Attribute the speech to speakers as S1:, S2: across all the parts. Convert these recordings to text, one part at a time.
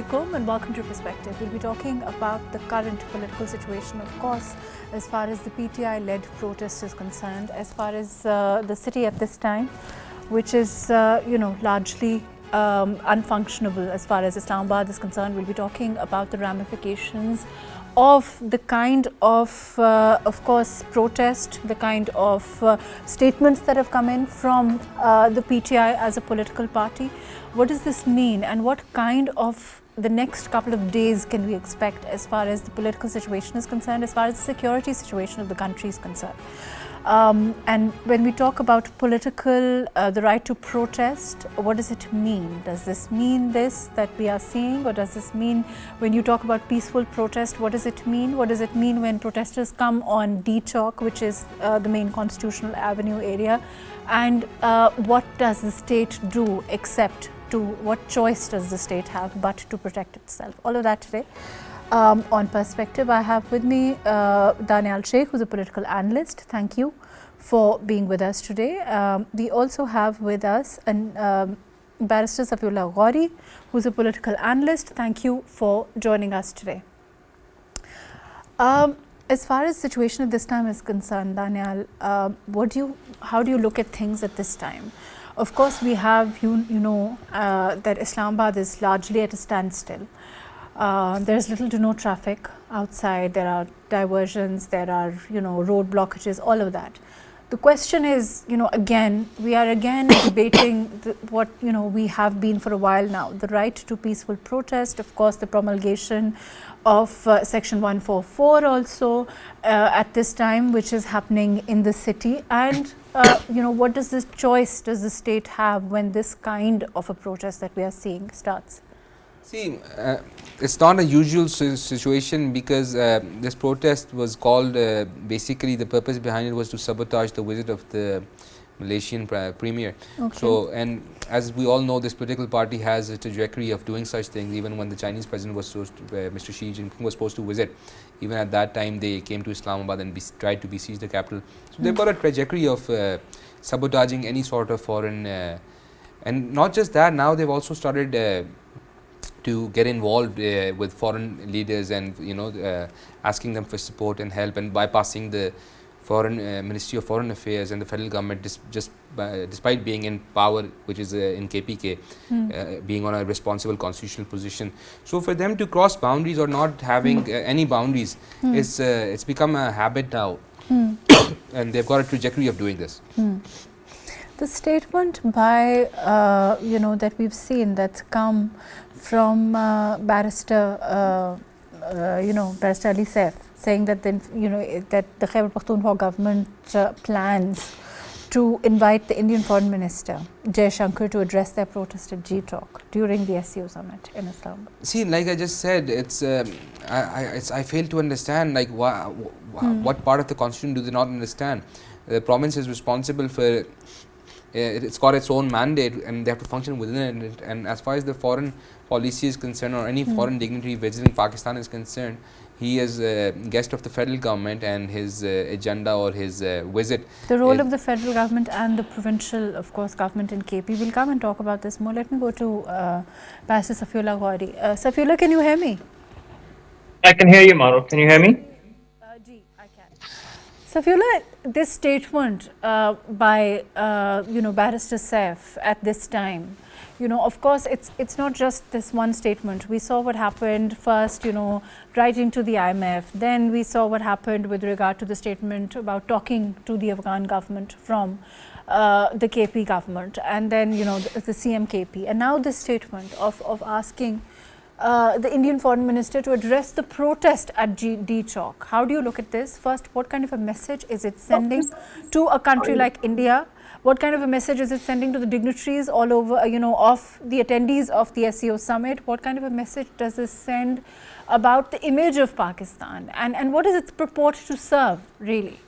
S1: alaikum and welcome to Perspective. We'll be talking about the current political situation, of course, as far as the PTI-led protest is concerned, as far as the city at this time, which is, largely unfunctionable as far as Islamabad is concerned. We'll be talking about the ramifications of the kind of course, protest, the kind of statements that have come in from the PTI as a political party. What does this mean, and what kind of the next couple of days can we expect as far as the political situation is concerned, as far as the security situation of the country is concerned? And when we talk about political, the right to protest, what does it mean? Does this mean this that we are seeing, or does this mean when you talk about peaceful protest, what does it mean? What does it mean when protesters come on D Chalk, which is the main constitutional avenue area? And what does the state do except to, what choice does the state have but to protect itself? All of that today. On Perspective, I have with me Daniyal Sheikh, who's a political analyst. Thank you for being with us today. We also have with us Barrister Safi Ghauri, who's a political analyst. Thank you for joining us today. As far as the situation at this time is concerned, Daniyal, how do you look at things at this time? Of course, we have, that Islamabad is largely at a standstill. There's little to no traffic outside, there are diversions, there are, road blockages, all of that. The question is, we are again debating what, we have been for a while now, the right to peaceful protest, of course, the promulgation of Section 144 also at this time, which is happening in the city. And, what does this choice does the state have when this kind of a protest that we are seeing starts?
S2: See, it's not a usual situation because this protest was called, basically the purpose behind it was to sabotage the visit of the Malaysian Premier. Okay. So, and as we all know, this political party has a trajectory of doing such things. Even when the Chinese president was supposed to, Mr. Xi Jinping was supposed to visit, even at that time they came to Islamabad and tried to besiege the capital. So they've got a trajectory of sabotaging any sort of foreign, and not just that, now they've also started to get involved with foreign leaders and asking them for support and help, and bypassing the foreign Ministry of Foreign Affairs and the federal government despite being in power, which is in KPK, being on a responsible constitutional position. So for them to cross boundaries or not having any boundaries, it's become a habit now, and they've got a trajectory of doing this.
S1: The statement by, that we've seen that's come from Barrister, Barrister Ali Saif, saying that that the Khyber Pakhtunkhwa government plans to invite the Indian Foreign Minister, Jaishankar, to address their protest at G Talk during the SCO summit in Islamabad.
S2: See, like I just said, I fail to understand, like, what part of the constitution do they not understand? The province is responsible for, it's got its own mandate and they have to function within it. And as far as the foreign policy is concerned, or any foreign dignitary visiting Pakistan is concerned, he is a guest of the federal government, and his agenda or his visit.
S1: The role of the federal government and the provincial, of course, government in KP. We'll come and talk about this more. Let me go to Pastor Safiullah Ghauri. Safiullah, can you hear me?
S3: I can hear you, Mahrukh. Can you hear me?
S1: I can. Safiullah, this statement by Barrister Saif at this time, of course, it's not just this one statement. We saw what happened first, writing to the IMF. Then we saw what happened with regard to the statement about talking to the Afghan government from the KP government, and then the CM KP, and now this statement of asking the Indian Foreign Minister to address the protest at D Chalk. How do you look at this? First, what kind of a message is it sending to a country like India? What kind of a message is it sending to the dignitaries all over, of the attendees of the SCO summit? What kind of a message does this send about the image of Pakistan? And what is its purport to serve, really?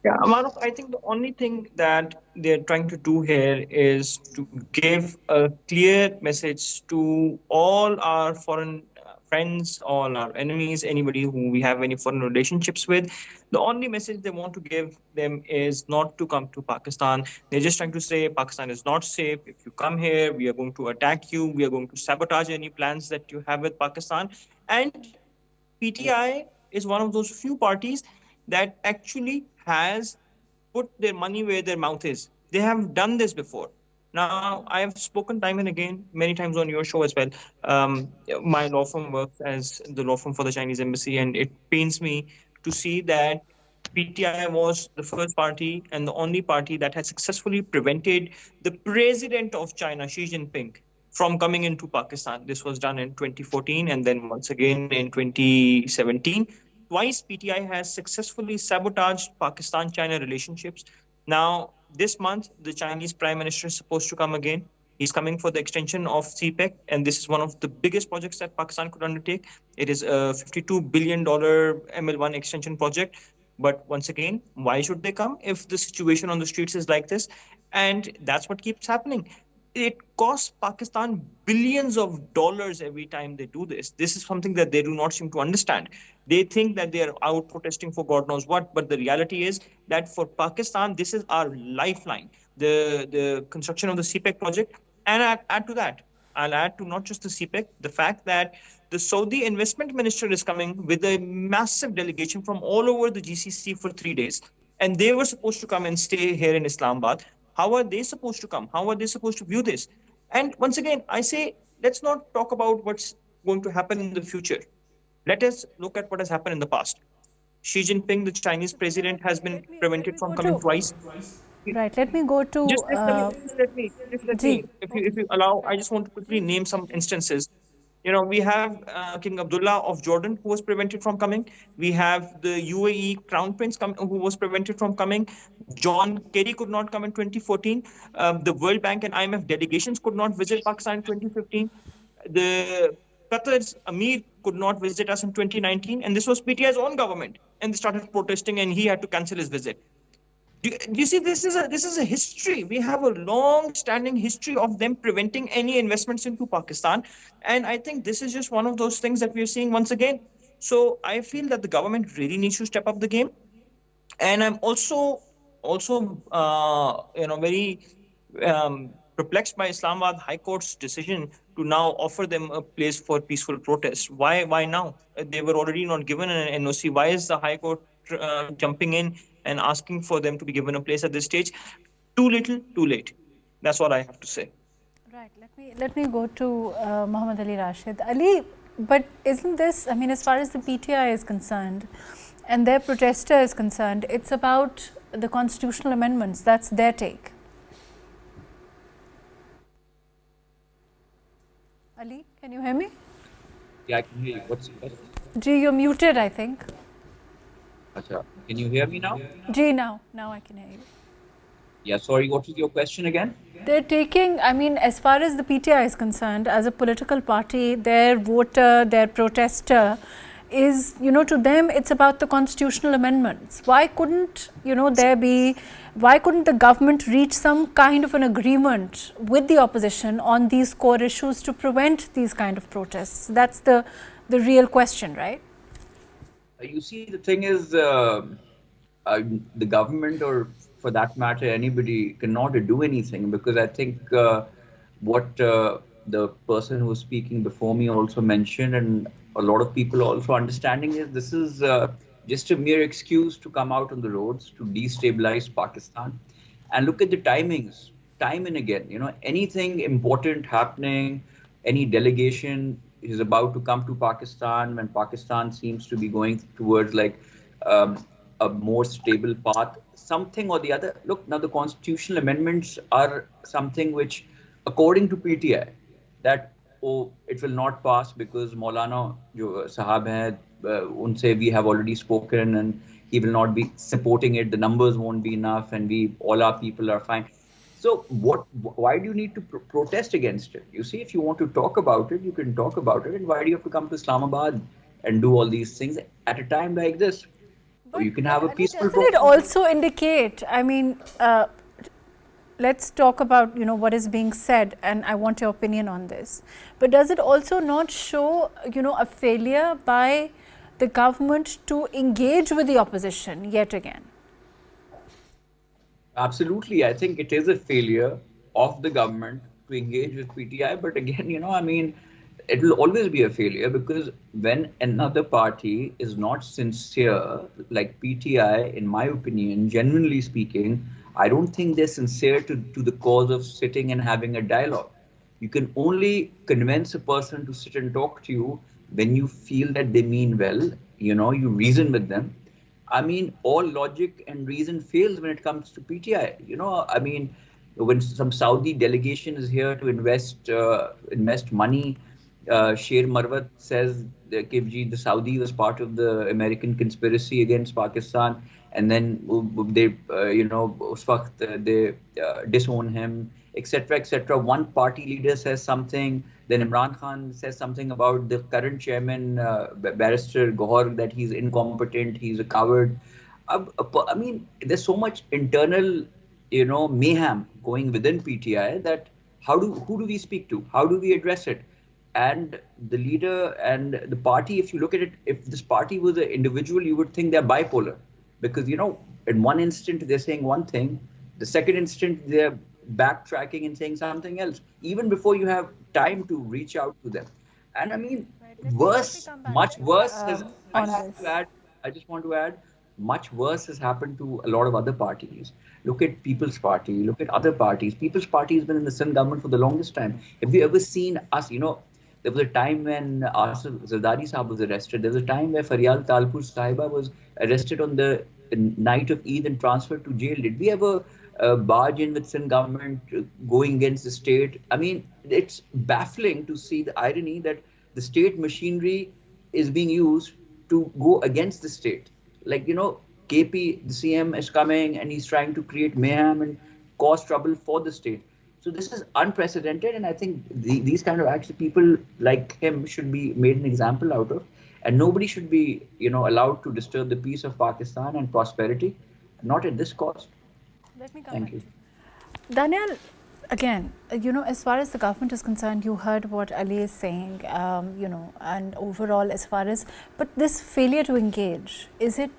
S3: Yeah, Mahrukh, I think the only thing that they're trying to do here is to give a clear message to all our foreign friends, all our enemies, anybody who we have any foreign relationships with. The only message they want to give them is not to come to Pakistan. They're just trying to say Pakistan is not safe. If you come here, we are going to attack you. We are going to sabotage any plans that you have with Pakistan. And PTI is one of those few parties that actually has put their money where their mouth is. They have done this before. Now, I have spoken time and again, many times on your show as well. My law firm works as the law firm for the Chinese embassy, and it pains me to see that PTI was the first party and the only party that has successfully prevented the president of China, Xi Jinping, from coming into Pakistan. This was done in 2014 and then once again in 2017. Twice, PTI has successfully sabotaged Pakistan China relationships. Now, this month, the Chinese Prime Minister is supposed to come again. He's coming for the extension of CPEC, and this is one of the biggest projects that Pakistan could undertake. It is a $52 billion ML1 extension project. But once again, why should they come if the situation on the streets is like this? And that's what keeps happening. It costs Pakistan billions of dollars every time they do this. This is something that they do not seem to understand. They think that they are out protesting for God knows what, but the reality is that for Pakistan, this is our lifeline. The construction of the CPEC project, and I'll add to that. I'll add to not just the CPEC, the fact that the Saudi investment minister is coming with a massive delegation from all over the GCC for 3 days. And they were supposed to come and stay here in Islamabad. How are they supposed to come? How are they supposed to view this? And once again, I say, let's not talk about what's going to happen in the future. Let us look at what has happened in the past. Xi Jinping, the Chinese president, has been prevented from coming twice.
S1: Right, let me go to...
S3: Just let me, if you allow, I just want to quickly name some instances. You know, we have King Abdullah of Jordan, who was prevented from coming. We have the UAE Crown Prince who was prevented from coming. John Kerry could not come in 2014. The World Bank and IMF delegations could not visit Pakistan in 2015. The Qatar's Amir could not visit us in 2019. And this was PTI's own government. And they started protesting and he had to cancel his visit. Do you see, this is a history. We have a long-standing history of them preventing any investments into Pakistan, and I think this is just one of those things that we are seeing once again. So I feel that the government really needs to step up the game, and I'm also very perplexed by Islamabad High Court's decision to now offer them a place for peaceful protest. Why now? They were already not given an NOC. Why is the High Court jumping in and asking for them to be given a place at this stage? Too little, too late. That's what I have to say.
S1: Right. Let me go to Muhammad Ali Rashid. Ali, but isn't this, I mean, as far as the PTI is concerned and their protester is concerned, it's about the constitutional amendments. That's their take. Ali, can you hear me?
S4: Yeah, I can hear you. What's
S1: Ji, you're muted, I think.
S4: Achha. Can you hear me now?
S1: Ji, now I can hear you.
S4: Yeah, sorry, what was your question again?
S1: They're taking, I mean, as far as the PTI is concerned, as a political party, their voter, their protester is, to them, it's about the constitutional amendments. Why couldn't, why couldn't the government reach some kind of an agreement with the opposition on these core issues to prevent these kind of protests? That's the real question, right?
S4: You see, the thing is, the government, or for that matter, anybody cannot do anything, because I think what the person who was speaking before me also mentioned, and a lot of people also understanding, is this is just a mere excuse to come out on the roads to destabilize Pakistan. And look at the timings, time and again, anything important happening, any delegation is about to come to Pakistan when Pakistan seems to be going towards like a more stable path, something or the other. Look, now the constitutional amendments are something which, according to PTI, that it will not pass because Maulana jo Sahab hai, unse we have already spoken and he will not be supporting it. The numbers won't be enough, and all our people are fine. So why do you need to protest against it? You see, if you want to talk about it, you can talk about it. And why do you have to come to Islamabad and do all these things at a time like this?
S1: But
S4: you can have a peaceful
S1: doesn't it also indicate, I mean, let's talk about, you know, what is being said, and I want your opinion on this. But does it also not show, you know, a failure by the government to engage with the opposition yet again?
S4: Absolutely. I think it is a failure of the government to engage with PTI. But again, I mean, it will always be a failure because when another party is not sincere, like PTI, in my opinion, genuinely speaking, I don't think they're sincere to the cause of sitting and having a dialogue. You can only convince a person to sit and talk to you when you feel that they mean well, you reason with them. I mean, all logic and reason fails when it comes to PTI. I mean, when some Saudi delegation is here to invest money, Sher Marwat says that the Saudi was part of the American conspiracy against Pakistan, and then they, they disown him, etc., etc. One party leader says something, then Imran Khan says something about the current chairman, Barrister Ghauri, that he's incompetent, he's a coward. I mean, there's so much internal, mayhem going within PTI that who do we speak to? How do we address it? And the leader and the party, if you look at it, if this party was an individual, you would think they're bipolar. Because, in one instant, they're saying one thing. The second instant, they're backtracking and saying something else, even before you have time to reach out to them. And I mean, much worse I just want to add, much worse has happened to a lot of other parties. Look at People's Party, look at other parties. People's Party has been in the Sindh government for the longest time. Have you ever seen us, there was a time when Zardari Sahib was arrested. There was a time where Faryal Talpur Sahiba was arrested on the night of Eid and transferred to jail. Did we ever barge in with Sindh government going against the state? I mean, it's baffling to see the irony that the state machinery is being used to go against the state. Like, KP, the CM, is coming and he's trying to create mayhem and cause trouble for the state. So this is unprecedented, and I think these kind of acts, people like him should be made an example out of, and nobody should be, allowed to disturb the peace of Pakistan and prosperity, not at this cost.
S1: Let me come back to you. Daniyal, again, as far as the government is concerned, you heard what Ali is saying, and overall as far as, but this failure to engage, do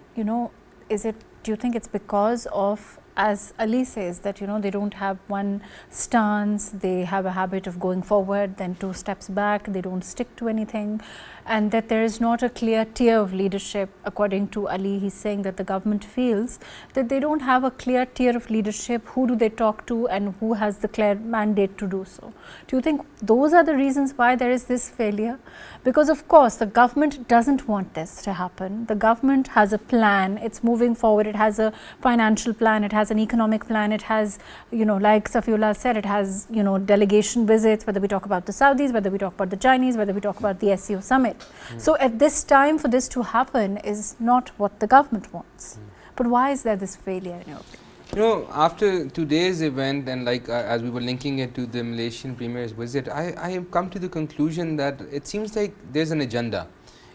S1: you think it's because of, as Ali says, that they don't have one stance, they have a habit of going forward, then 2 steps back, they don't stick to anything, and that there is not a clear tier of leadership? According to Ali, he's saying that the government feels that they don't have a clear tier of leadership. Who do they talk to and who has the clear mandate to do so? Do you think those are the reasons why there is this failure? Because of course the government doesn't want this to happen. The government has a plan, it's moving forward, it has a financial plan, it has an economic plan, it has, like Safi said, it has, delegation visits, whether we talk about the Saudis, whether we talk about the Chinese, whether we talk about the SCO summit. So at this time, for this to happen is not what the government wants. But why is there this failure in your opinion?
S2: After today's event, and as we were linking it to the Malaysian Premier's visit, I have come to the conclusion that it seems like there's an agenda.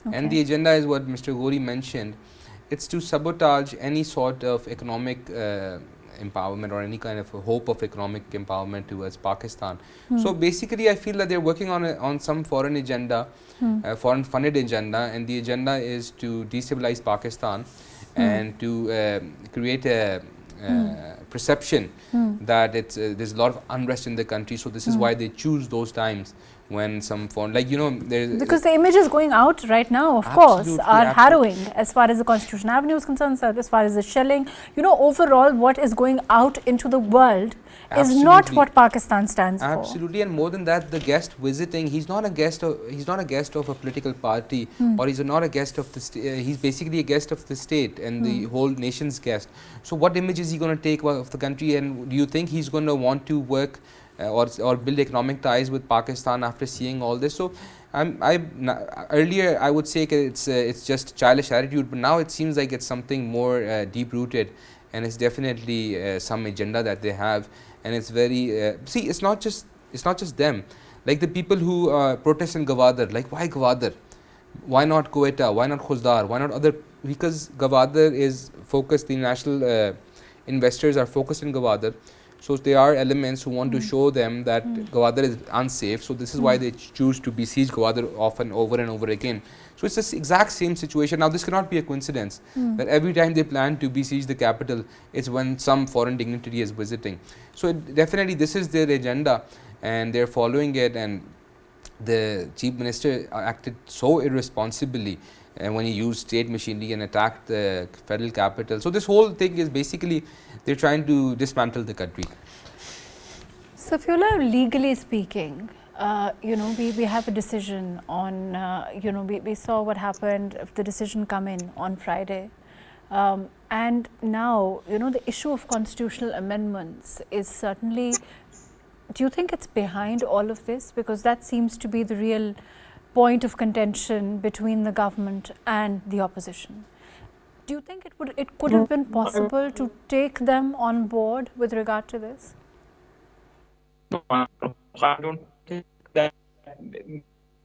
S2: Okay. And the agenda is what Mr. Ghauri mentioned. It's to sabotage any sort of economic empowerment or any kind of hope of economic empowerment towards Pakistan. So basically, I feel that they're working on some foreign agenda, foreign funded agenda, and the agenda is to destabilize Pakistan and to create a perception that there's a lot of unrest in the country. So this is why they choose those times when some foreign, because
S1: the images going out right now, of course, are harrowing as far as the Constitution Avenue is concerned, as far as the shelling. Overall, what is going out into the world is not what Pakistan stands for.
S2: Absolutely, and more than that, the guest visiting, he's not a guest of a political party, or he's not a guest of the state. He's basically a guest of the state and the whole nation's guest. So what image is he going to take of the country, and do you think he's going to want to work or build economic ties with Pakistan after seeing all this? So earlier I would say it's just childish attitude, but now it seems like it's something more deep rooted, and it's definitely some agenda that they have. And it's very it's not just them, like the people who protest in Gwadar. Like, why Gwadar? Why not Quetta? Why not Khuzdar? Why not other? Because Gwadar is focused, the national investors are focused in Gwadar. So there are elements who want to show them that Gwadar is unsafe. So this is why they choose to besiege Gwadar often over and over again. So it's the exact same situation. Now this cannot be a coincidence that every time they plan to besiege the capital, it's when some foreign dignitary is visiting. So definitely this is their agenda and they're following it, and the Chief Minister acted so irresponsibly when he used state machinery and attacked the federal capital. So this whole thing is basically they're trying to dismantle the country.
S1: Safiullah, legally speaking, we have a decision on, we saw what happened, the decision come in on Friday. And now, the issue of constitutional amendments is certainly, do you think it's behind all of this? Because that seems to be the real point of contention between the government and the opposition. Do you think it could have been possible to take them on board with regard to this?
S3: No, I don't think that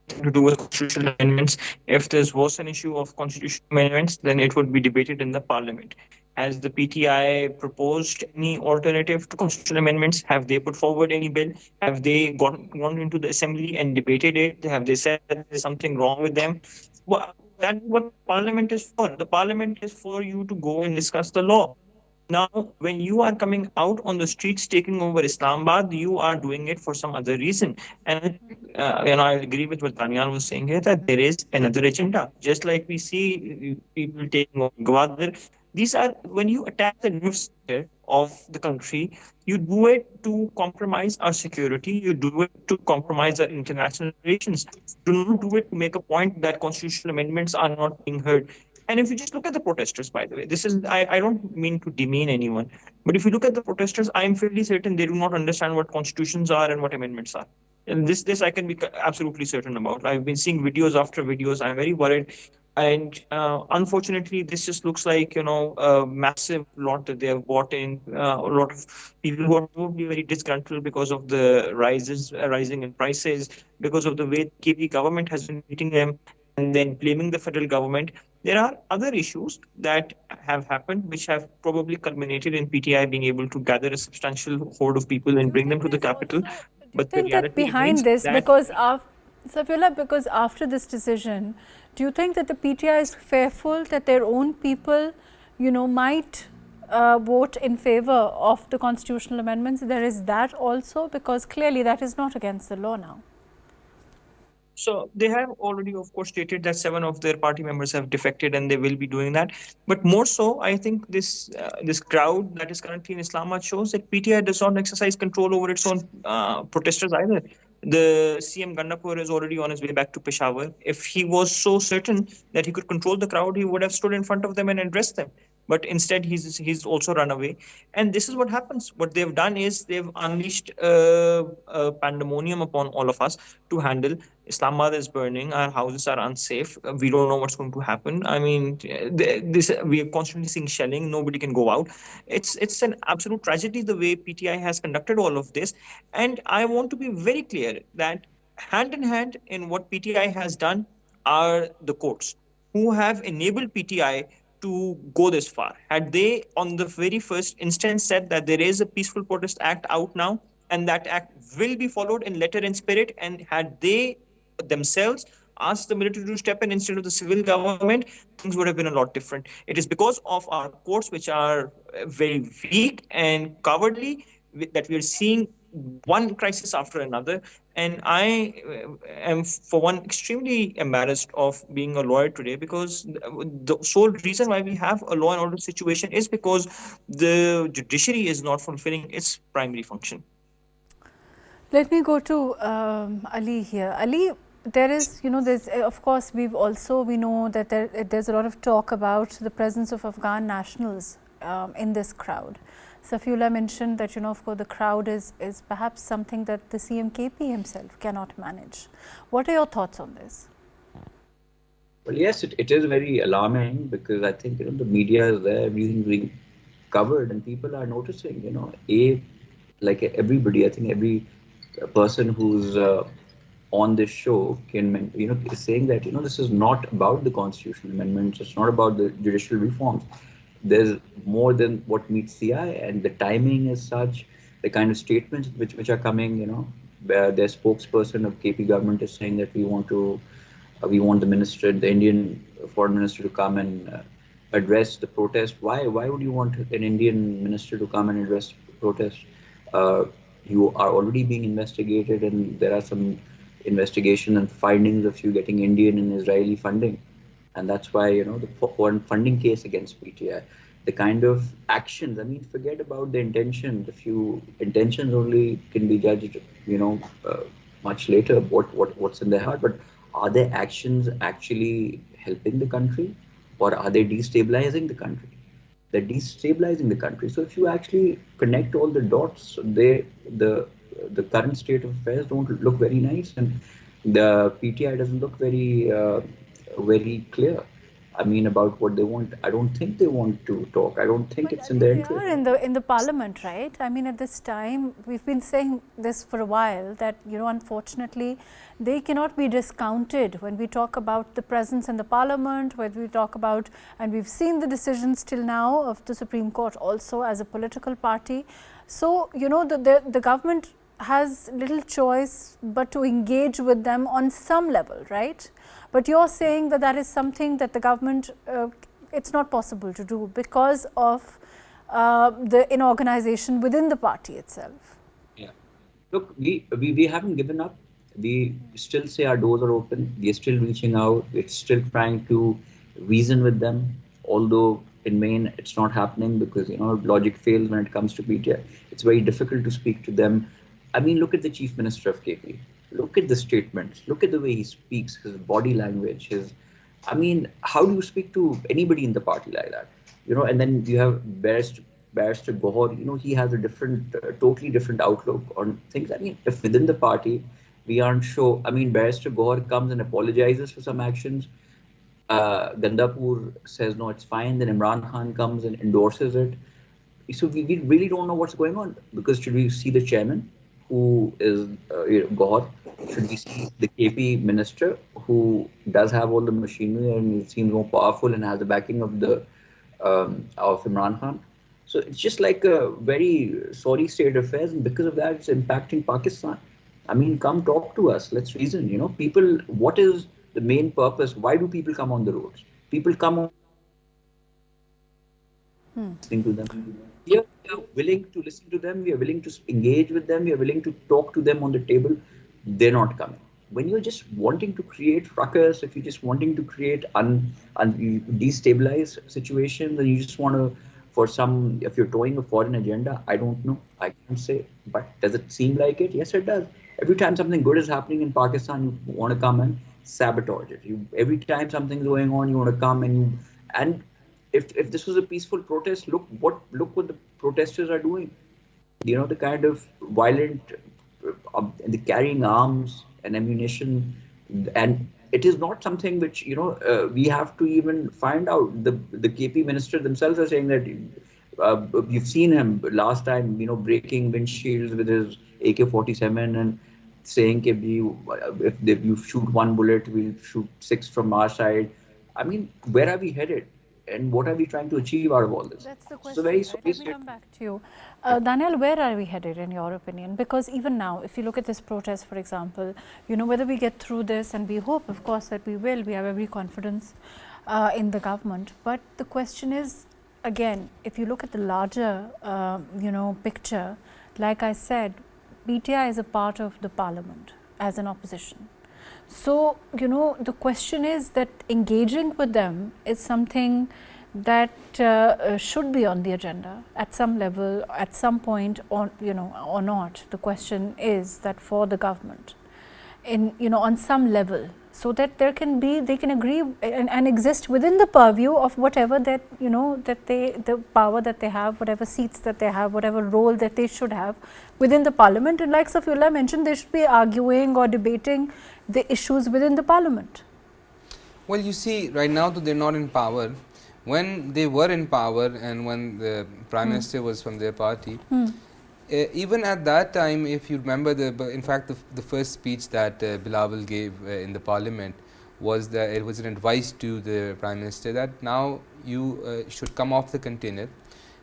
S3: to do with constitutional amendments. If there was an issue of constitutional amendments, then it would be debated in the parliament. Has the PTI proposed any alternative to constitutional amendments? Have they put forward any bill? Have they gone into the assembly and debated it? Have they said that there's something wrong with them? Well, that's what parliament is for. The parliament is for you to go and discuss the law. Now, when you are coming out on the streets taking over Islamabad, you are doing it for some other reason. And I agree with what Daniyal was saying here, that there is another agenda. Just like we see people taking over Gwadar, these are, when you attack the nerve center of the country, you do it to compromise our security, you do it to compromise our international relations. Do not do it to make a point that constitutional amendments are not being heard. And if you just look at the protesters, by the way, this is, I don't mean to demean anyone, but if you look at the protesters, I am fairly certain they do not understand what constitutions are and what amendments are. And this I can be absolutely certain about. I've been seeing videos after videos. I'm very worried. And unfortunately, this just looks like, a massive lot that they have bought in. A lot of people who are probably very disgruntled because of the rising in prices, because of the way the KP government has been treating them, and then blaming the federal government. There are other issues that have happened which have probably culminated in PTI being able to gather a substantial horde of people and bring them to the capital.
S1: But the reality behind this, because after this decision, do you think that the PTI is fearful that their own people, might vote in favor of the constitutional amendments? There is that also, because clearly that is not against the law now.
S3: So they have already, of course, stated that 7 of their party members have defected and they will be doing that. But more so, I think this crowd that is currently in Islamabad shows that PTI does not exercise control over its own protesters either. The CM Gandapur is already on his way back to Peshawar. If he was so certain that he could control the crowd, he would have stood in front of them and addressed them. But instead, he's also run away. And this is what happens. What they've done is they've unleashed a pandemonium upon all of us to handle. Islamabad is burning. Our houses are unsafe. We don't know what's going to happen. I mean, we are constantly seeing shelling. Nobody can go out. It's an absolute tragedy the way PTI has conducted all of this. And I want to be very clear that hand in hand in what PTI has done are the courts who have enabled PTI to go this far. Had they, on the very first instance, said that there is a Peaceful Protest Act out now, and that act will be followed in letter and spirit, and had they themselves asked the military to step in instead of the civil government, things would have been a lot different. It is because of our courts, which are very weak and cowardly, that we are seeing one crisis after another. And I am, for one, extremely embarrassed of being a lawyer today, because the sole reason why we have a law and order situation is because the judiciary is not fulfilling its primary function.
S1: Let me go to Ali here. Ali, there is, there's, of course, we know that there's a lot of talk about the presence of Afghan nationals in this crowd. Safiullah mentioned that, of course, the crowd is perhaps something that the CMKP himself cannot manage. What are your thoughts on this?
S4: Well, yes, it is very alarming, because I think, the media is there, everything's being covered, and people are noticing, like everybody, I think every person who's on this show can, is saying that, this is not about the constitutional amendments, it's not about the judicial reforms. There's more than what meets the eye, and the timing is such the kind of statements which are coming, where their spokesperson of KP government is saying that we want the minister, the Indian foreign minister, to come and address the protest. Why would you want an Indian minister to come and address the protest? You are already being investigated, and there are some investigation and findings of you getting Indian and Israeli funding, and that's why the foreign funding case against PTI. The kind of actions, I mean, forget about the intention. The few intentions only can be judged, much later, what's in their heart. But are their actions actually helping the country, or are they destabilizing the country? They're destabilizing the country. So if you actually connect all the dots, the current state of affairs don't look very nice, and the PTI doesn't look very clear. I mean, about what they want. I don't think they want to talk. I don't think it's in their interest.
S1: They are in the parliament, right? I mean, at this time, we've been saying this for a while, that unfortunately, they cannot be discounted when we talk about the presence in the parliament, when we talk about, and we've seen the decisions till now of the Supreme Court also as a political party. So the government has little choice but to engage with them on some level, right? But you're saying that is something that the government, it's not possible to do because of the inorganization within the party itself.
S4: Yeah. Look, we haven't given up. We still say our doors are open. We're still reaching out. We're still trying to reason with them, although in main it's not happening because logic fails when it comes to PTI. It's very difficult to speak to them. I mean, look at the Chief Minister of KP. Look at the statements. Look at the way he speaks, his body language, how do you speak to anybody in the party like that? And then you have Barrister Ghauri, he has a totally different outlook on things. I mean, if within the party, we aren't sure. Barrister Ghauri comes and apologizes for some actions. Gandapur says, no, it's fine. Then Imran Khan comes and endorses it. So we really don't know what's going on, because should we see the chairman, who is Ghauri? Should we see the KP minister, who does have all the machinery and seems more powerful and has the backing of of Imran Khan? So it's just like a very sorry state of affairs, and because of that, it's impacting Pakistan. I mean, come talk to us. Let's reason. People. What is the main purpose? Why do people come on the roads? People come on listening to them. We are willing to listen to them. We are willing to engage with them. We are willing to talk to them on the table. They're not coming. When you're just wanting to create ruckus, if you're just wanting to create destabilize situations, and you just want to, if you're towing a foreign agenda, I don't know. I can't say. But does it seem like it? Yes, it does. Every time something good is happening in Pakistan, you want to come and sabotage it. Every time something's going on, you want to come and if this was a peaceful protest, look what the protesters are doing. The kind of violent, the carrying arms and ammunition, and it is not something which we have to even find out. The KP minister themselves are saying that you've seen him last time, breaking windshields with his AK-47 and saying if you shoot one bullet, we'll shoot 6 from our side. I mean, where are we headed? And what are we trying to achieve out of all this?
S1: That's the question. Let me come back to you. Daniyal, where are we headed in your opinion? Because even now, if you look at this protest, for example, whether we get through this, and we hope, of course, that we will, we have every confidence in the government. But the question is, again, if you look at the larger, picture, like I said, PTI is a part of the parliament as an opposition. So, the question is that engaging with them is something that should be on the agenda at some level, at some point, or not. The question is that for the government, on some level, so that they can agree and exist within the purview of whatever that the power that they have, whatever seats that they have, whatever role that they should have within the parliament. And like Safiullah mentioned, they should be arguing or debating the issues within the parliament.
S2: Well, you see, right now they're not in power. When they were in power, and when the Prime Minister was from their party, even at that time, if you remember, in fact, the first speech that Bilawal gave in the parliament was that it was an advice to the Prime Minister that now you should come off the container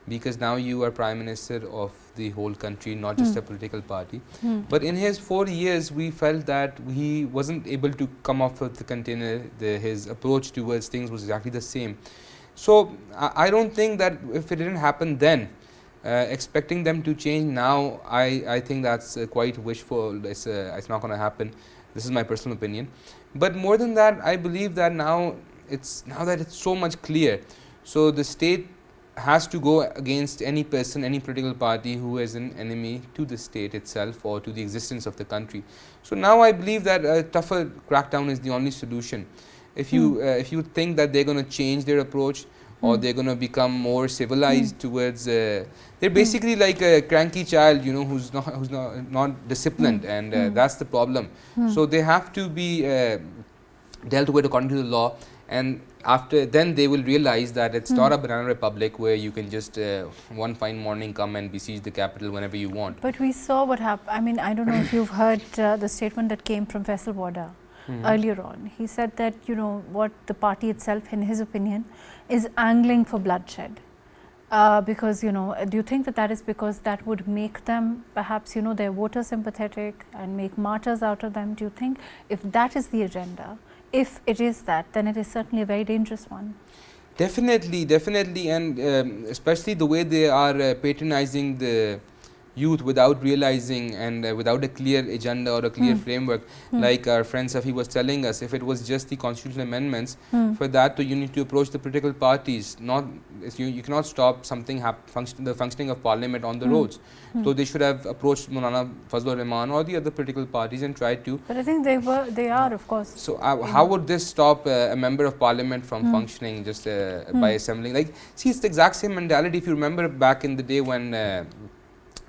S2: because now you are Prime Minister of the whole country, not just a political party. But in his 4 years, we felt that he wasn't able to come off with the container. His approach towards things was exactly the same. So I don't think that if it didn't happen then, expecting them to change now, I think that's quite wishful. It's not going to happen. This is my personal opinion. But more than that, I believe that now that it's so much clear. So the state has to go against any person, any political party who is an enemy to the state itself or to the existence of the country. So now I believe that a tougher crackdown is the only solution. If you think that they're going to change their approach, or they're going to become more civilized towards, they're basically like a cranky child, who's not disciplined, and that's the problem. So they have to be dealt with according to the law, and after then they will realize that it's not a banana republic where you can just one fine morning come and besiege the capital whenever you want.
S1: But we saw what happened. I mean, I don't know if you've heard the statement that came from Faisal Wada earlier on. He said that, what the party itself, in his opinion, is angling for bloodshed. Because, do you think that is because that would make them perhaps, their voters sympathetic and make martyrs out of them? Do you think if that is the agenda, if it is that, then it is certainly a very dangerous one?
S2: Definitely, and especially the way they are patronizing the youth without realizing and without a clear agenda or a clear framework. Like our friend Safi was telling us, if it was just the constitutional amendments, for that you need to approach the political parties. You cannot stop something the functioning of parliament on the roads. So they should have approached Maulana Fazlur Rahman or the other political parties and tried to.
S1: But I think they are, of course.
S2: So how would this stop a member of parliament from functioning just by assembling? Like, see, it's the exact same mentality. If you remember back in the day when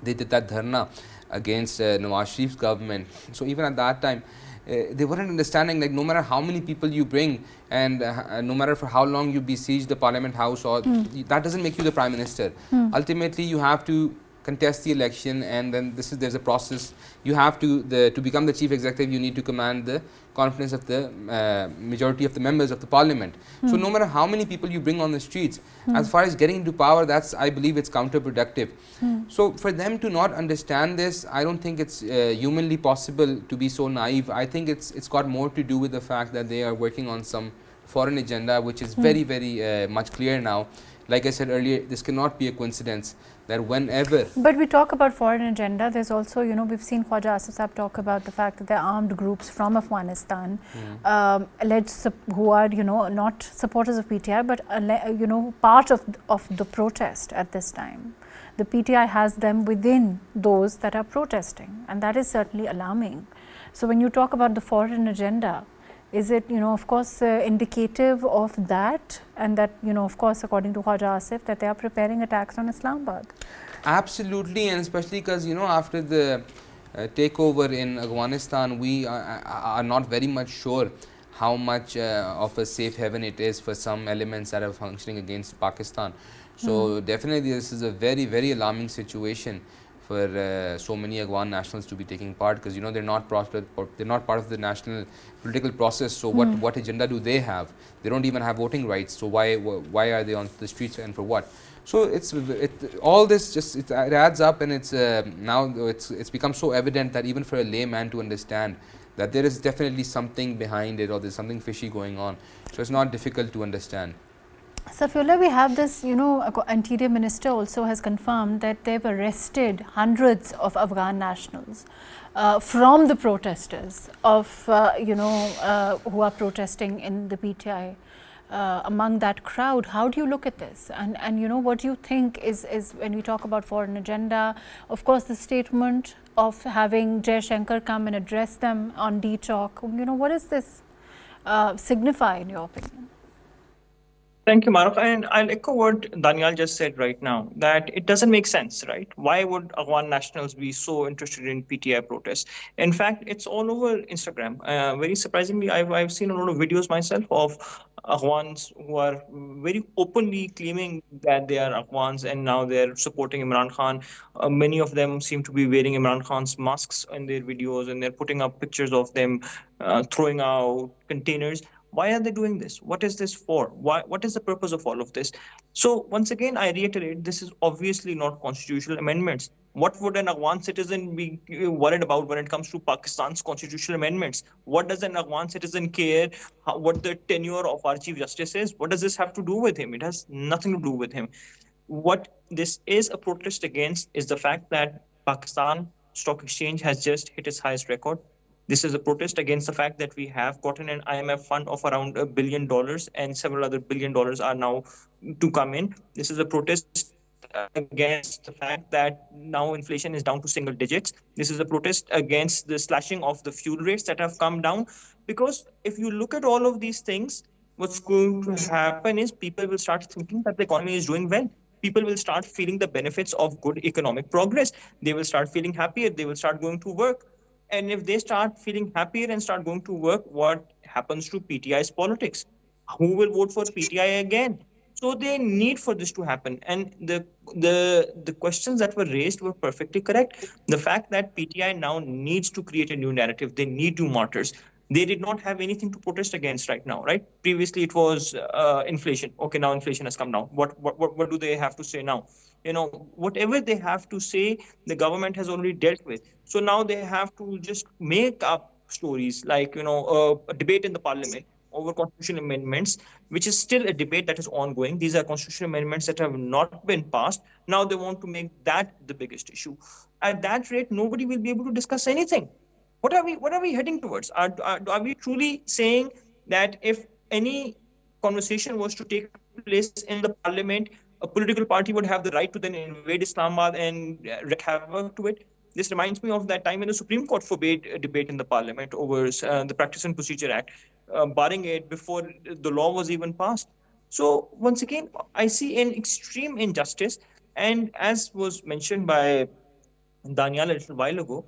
S2: they did that dharna against Nawaz Sharif's government. So even at that time, they weren't understanding, like, no matter how many people you bring and no matter for how long you besiege the parliament house, or that doesn't make you the prime minister. Ultimately, you have to contest the election, and then there's a process. You have to become the chief executive, you need to command the confidence of the majority of the members of the parliament. So no matter how many people you bring on the streets, as far as getting into power, I believe it's counterproductive. So for them to not understand this, I don't think it's humanly possible to be so naive. I think it's got more to do with the fact that they are working on some foreign agenda, which is very, very much clear now. Like I said earlier, this cannot be a coincidence that whenever...
S1: But we talk about foreign agenda, there's also, we've seen Khwaja Asif Sahab talk about the fact that there are armed groups from Afghanistan, alleged who are, not supporters of PTI, but, part of the protest at this time. The PTI has them within those that are protesting, and that is certainly alarming. So when you talk about the foreign agenda, is it, of course, indicative of that, and that, of course, according to Khwaja Asif, that they are preparing attacks on Islamabad?
S2: Absolutely, and especially because, after the takeover in Afghanistan, we are not very much sure how much of a safe haven it is for some elements that are functioning against Pakistan. So definitely this is a very, very alarming situation for so many Afghan nationals to be taking part, because they're not part of the national political process. So what agenda do they have? They don't even have voting rights. So why are they on the streets, and for what? So all this it adds up, and now it's become so evident that even for a layman to understand that there is definitely something behind it, or there's something fishy going on. So it's not difficult to understand.
S1: Safiullah, we have this, Interior Minister also has confirmed that they've arrested hundreds of Afghan nationals from the protesters who are protesting in the PTI. Among that crowd, how do you look at this? And what do you think is when we talk about foreign agenda, of course, the statement of having Jai Shankar come and address them on D-Talk, what does this signify in your opinion?
S3: Thank you, Mahrukh. And I'll echo what Daniyal just said right now, that it doesn't make sense, right? Why would Afghan nationals be so interested in PTI protests? In fact, it's all over Instagram. Very surprisingly, I've seen a lot of videos myself of Afghans who are very openly claiming that they are Afghans, and now they're supporting Imran Khan. Many of them seem to be wearing Imran Khan's masks in their videos, and they're putting up pictures of them throwing out containers. Why are they doing this? What is this for? What is the purpose of all of this? So once again, I reiterate, this is obviously not constitutional amendments. What would an Afghan citizen be worried about when it comes to Pakistan's constitutional amendments? What does an Afghan citizen care what the tenure of our Chief Justice is? What does this have to do with him? It has nothing to do with him. What this is a protest against is the fact that Pakistan Stock Exchange has just hit its highest record. This is a protest against the fact that we have gotten an IMF fund of around $1 billion, and several other $1 billion are now to come in. This is a protest against the fact that now inflation is down to single digits. This is a protest against the slashing of the fuel rates that have come down. Because if you look at all of these things, what's going to happen is people will start thinking that the economy is doing well. People will start feeling the benefits of good economic progress. They will start feeling happier. They will start going to work. And if they start feeling happier and start going to work, what happens to PTI's politics? Who will vote for PTI again? So they need for this to happen. And the questions that were raised were perfectly correct. The fact that PTI now needs to create a new narrative, they need new martyrs. They did not have anything to protest against right now, right? Previously, it was inflation. Okay, now inflation has come down. What do they have to say now? Whatever they have to say, the government has already dealt with. So now they have to just make up stories like, a debate in the parliament over constitutional amendments, which is still a debate that is ongoing. These are constitutional amendments that have not been passed. Now they want to make that the biggest issue. At that rate, nobody will be able to discuss anything. What are we heading towards? Are we truly saying that if any conversation was to take place in the parliament, a political party would have the right to then invade Islamabad and wreak havoc to it? This reminds me of that time when the Supreme Court forbade a debate in the parliament over the Practice and Procedure Act, barring it before the law was even passed. So once again, I see an extreme injustice. And as was mentioned by Daniyal a little while ago,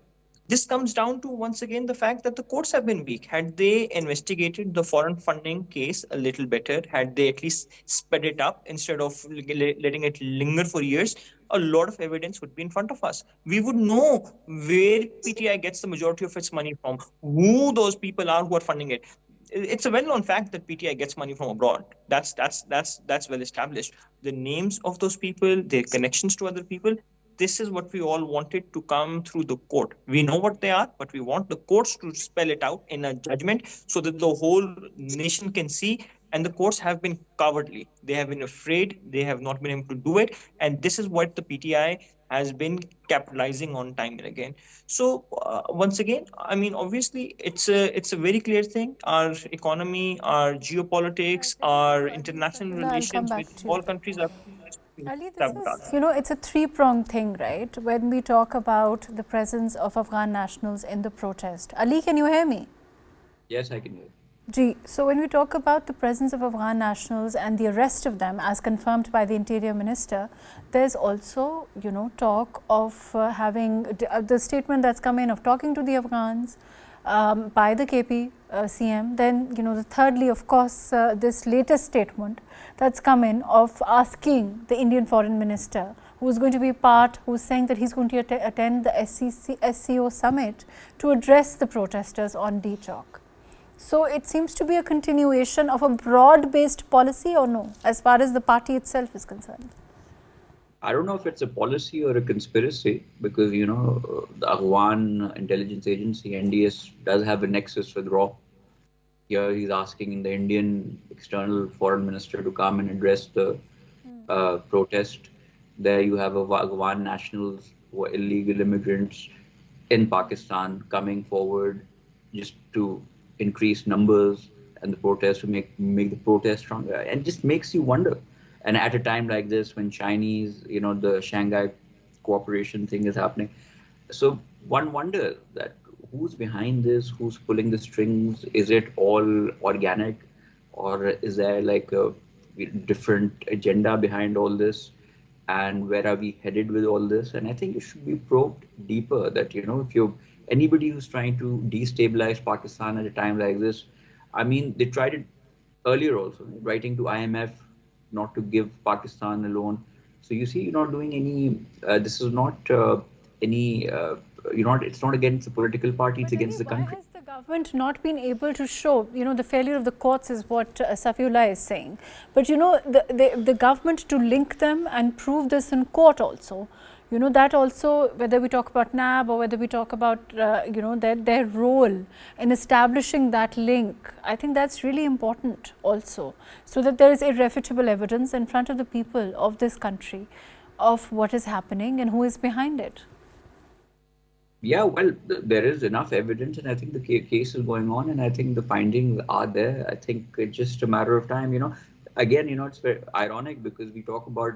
S3: this comes down to, once again, the fact that the courts have been weak. Had they investigated the foreign funding case a little better, had they at least sped it up instead of letting it linger for years, a lot of evidence would be in front of us. We would know where PTI gets the majority of its money from, who those people are who are funding it. It's a well-known fact that PTI gets money from abroad. That's well established. The names of those people, their connections to other people, this is what we all wanted to come through the court. We know what they are, but we want the courts to spell it out in a judgment so that the whole nation can see. And the courts have been cowardly. They have been afraid. They have not been able to do it. And this is what the PTI has been capitalizing on time and again. So once again, I mean, obviously, it's a very clear thing. Our economy, our geopolitics, our international relations with all countries are
S1: Ali, this is, it's a three-pronged thing, right? When we talk about the presence of Afghan nationals in the protest. Ali, can you hear me?
S4: Yes, I can hear.
S1: Ji, so when we talk about the presence of Afghan nationals and the arrest of them as confirmed by the Interior Minister, there's also, talk of having the statement that's come in of talking to the Afghans by the KP CM. Then, thirdly, of course, this latest statement that's come in of asking the Indian Foreign Minister, who's going to be who's saying that he's going to attend the SCO summit to address the protesters on D-Chalk. So it seems to be a continuation of a broad-based policy, or no, as far as the party itself is concerned?
S4: I don't know if it's a policy or a conspiracy, because, the Afghan intelligence agency, NDS, does have a nexus with RAW. Here he's asking the Indian external foreign minister to come and address the protest. There you have Afghan nationals who are illegal immigrants in Pakistan coming forward just to increase numbers and the protest, to make the protest stronger. And just makes you wonder. And at a time like this, when Chinese, the Shanghai cooperation thing is happening. So one wonders that who's behind this, who's pulling the strings? Is it all organic, or is there like a different agenda behind all this? And where are we headed with all this? And I think it should be probed deeper that, if you're anybody who's trying to destabilize Pakistan at a time like this, I mean, they tried it earlier also, writing to IMF not to give Pakistan a loan. So you see, you're not doing any, this is not any, it's not against the political party, it's against the country.
S1: Why has the government not been able to show, the failure of the courts is what Safiullah is saying. But, the government to link them and prove this in court also. That also, whether we talk about NAB or whether we talk about, their role in establishing that link, I think that's really important also, so that there is irrefutable evidence in front of the people of this country of what is happening and who is behind it.
S4: Yeah, well, there is enough evidence, and I think the case is going on, and I think the findings are there. I think it's just a matter of time. Again, it's very ironic because we talk about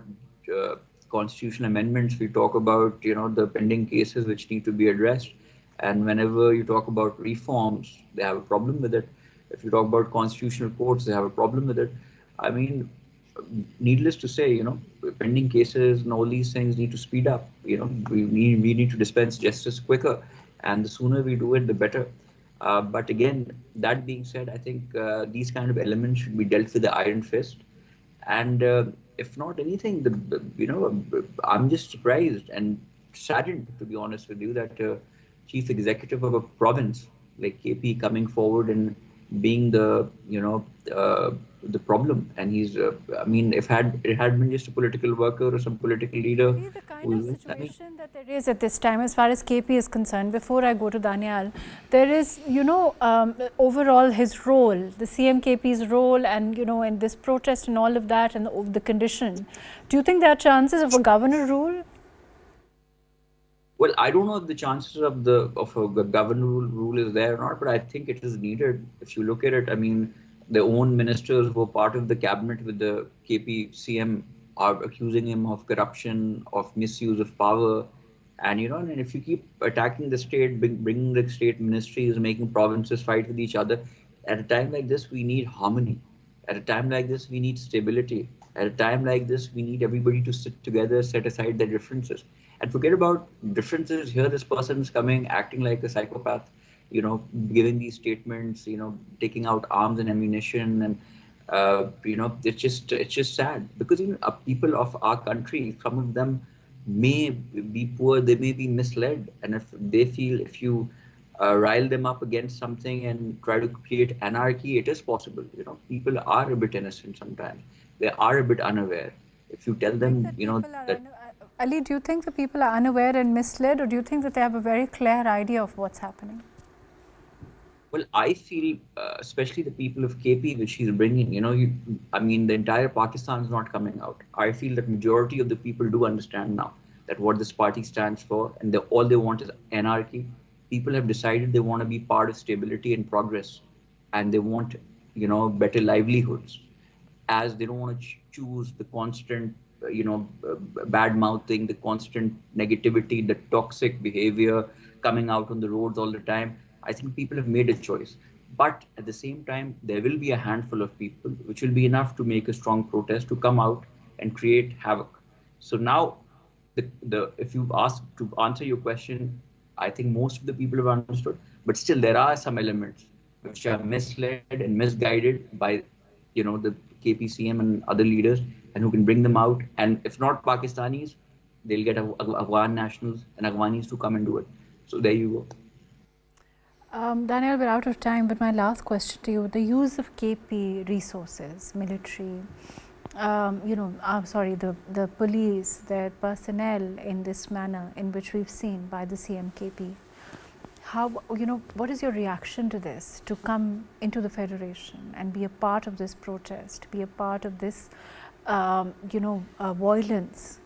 S4: constitutional amendments, we talk about the pending cases which need to be addressed, and whenever you talk about reforms, they have a problem with it. If you talk about constitutional courts, they have a problem with it. I mean, needless to say, pending cases and all these things need to speed up. We need to dispense justice quicker, and the sooner we do it, the better. But again, that being said, I think these kind of elements should be dealt with the iron fist. And if not anything, I'm just surprised and saddened, to be honest with you, that chief executive of a province like KP coming forward and being the problem, and he's if it had been just a political worker or some political leader.
S1: The kind of situation that there is at this time, as far as KP is concerned, before I go to Daniyal, there is overall his role, the CM KP's role, and in this protest and all of that, and the condition. Do you think there are chances of a governor rule?
S4: Well, I don't know if the chances of a governor rule is there or not, but I think it is needed. If you look at it, their own ministers who were part of the cabinet with the KP CM are accusing him of corruption, of misuse of power, and and if you keep attacking the state, bringing the state ministries, making provinces fight with each other, at a time like this we need harmony. At a time like this we need stability. At a time like this we need everybody to sit together, set aside their differences, and forget about differences. Here this person is coming, acting like a psychopath, giving these statements, taking out arms and ammunition, and it's just sad because people of our country, some of them may be poor, they may be misled, and if they feel if you rile them up against something and try to create anarchy, it is possible. People are a bit innocent sometimes. They are a bit unaware. If you tell them, that.
S1: Ali, do you think the people are unaware and misled, or do you think that they have a very clear idea of what's happening?
S4: Well, I feel, especially the people of KP, which he's bringing, the entire Pakistan is not coming out. I feel that majority of the people do understand now that what this party stands for, and all they want is anarchy. People have decided they want to be part of stability and progress, and they want, better livelihoods, as they don't want to choose the constant, bad mouthing, the constant negativity, the toxic behavior coming out on the roads all the time. I think people have made a choice, but at the same time, there will be a handful of people, which will be enough to make a strong protest, to come out and create havoc. So now, if you ask to answer your question, I think most of the people have understood, but still there are some elements which are misled and misguided by, the KPCM and other leaders, and who can bring them out. And if not Pakistanis, they'll get Afghan Nationals and Afghanis to come and do it. So there you go.
S1: Daniyal, we're out of time, but my last question to you: the use of KP resources, military, the police, their personnel in this manner in which we've seen by the CMKP. How, what is your reaction to this, to come into the Federation and be a part of this protest, be a part of this, violence?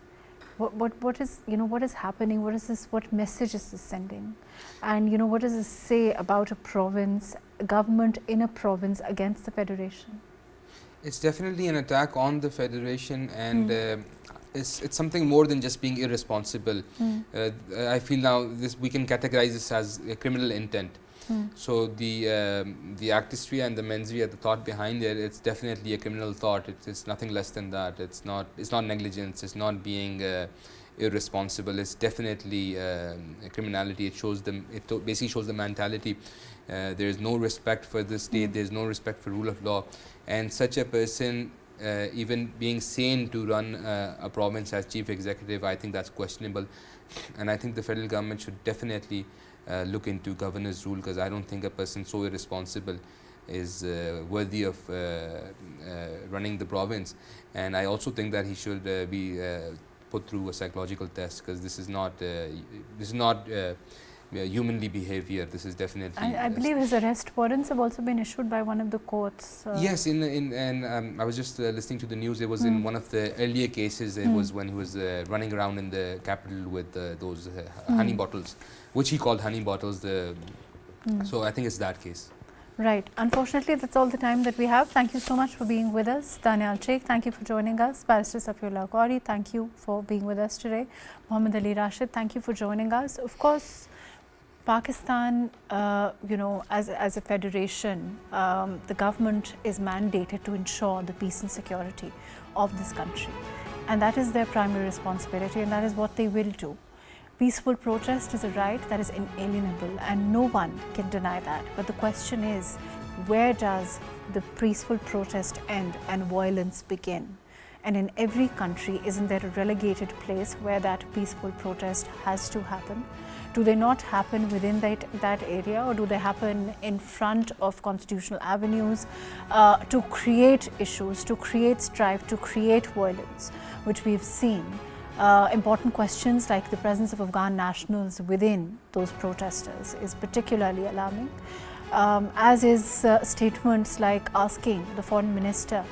S1: What is happening? What is this? What message is this sending? And what does this say about a province, a government in a province against the Federation?
S2: It's definitely an attack on the Federation, and it's something more than just being irresponsible. I feel now we can categorize this as a criminal intent. So the artistry and the menswear, the thought behind it, it's definitely a criminal thought. It's nothing less than that. It's not negligence. It's not being irresponsible. It's definitely criminality. It shows them. It basically shows the mentality. There is no respect for the state. There is no respect for rule of law, and such a person, even being sane to run a province as chief executive, I think that's questionable. And I think the federal government should definitely look into governor's rule, because I don't think a person so irresponsible is worthy of running the province. And I also think that he should be put through a psychological test, because this is not humanly behavior. This is definitely.
S1: I believe his arrest warrants have also been issued by one of the courts.
S2: Yes, I was just listening to the news. It was in one of the earlier cases. It was when he was running around in the capital with those honey bottles, which he called honey bottles. So I think it's that case.
S1: Right. Unfortunately, that's all the time that we have. Thank you so much for being with us. Daniyal Sheikh, thank you for joining us. Barrister Safi, Ghauri, thank you for being with us today. Muhammad Ali Rashid, thank you for joining us. Of course, Pakistan, as a federation, the government is mandated to ensure the peace and security of this country. And that is their primary responsibility, and that is what they will do. Peaceful protest is a right that is inalienable, and no one can deny that. But the question is, where does the peaceful protest end and violence begin? And in every country, isn't there a relegated place where that peaceful protest has to happen? Do they not happen within that area, or do they happen in front of constitutional avenues to create issues, to create strife, to create violence, which we've seen? Important questions like the presence of Afghan nationals within those protesters is particularly alarming, as is statements like asking the foreign minister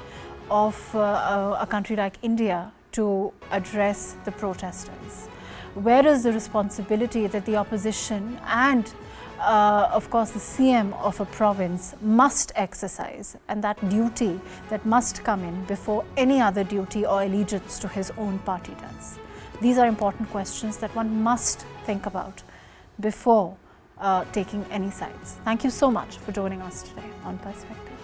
S1: of a country like India to address the protesters. Where is the responsibility that the opposition and of course the CM of a province must exercise, and that duty that must come in before any other duty or allegiance to his own party does? These are important questions that one must think about before taking any sides. Thank you so much for joining us today on Perspective.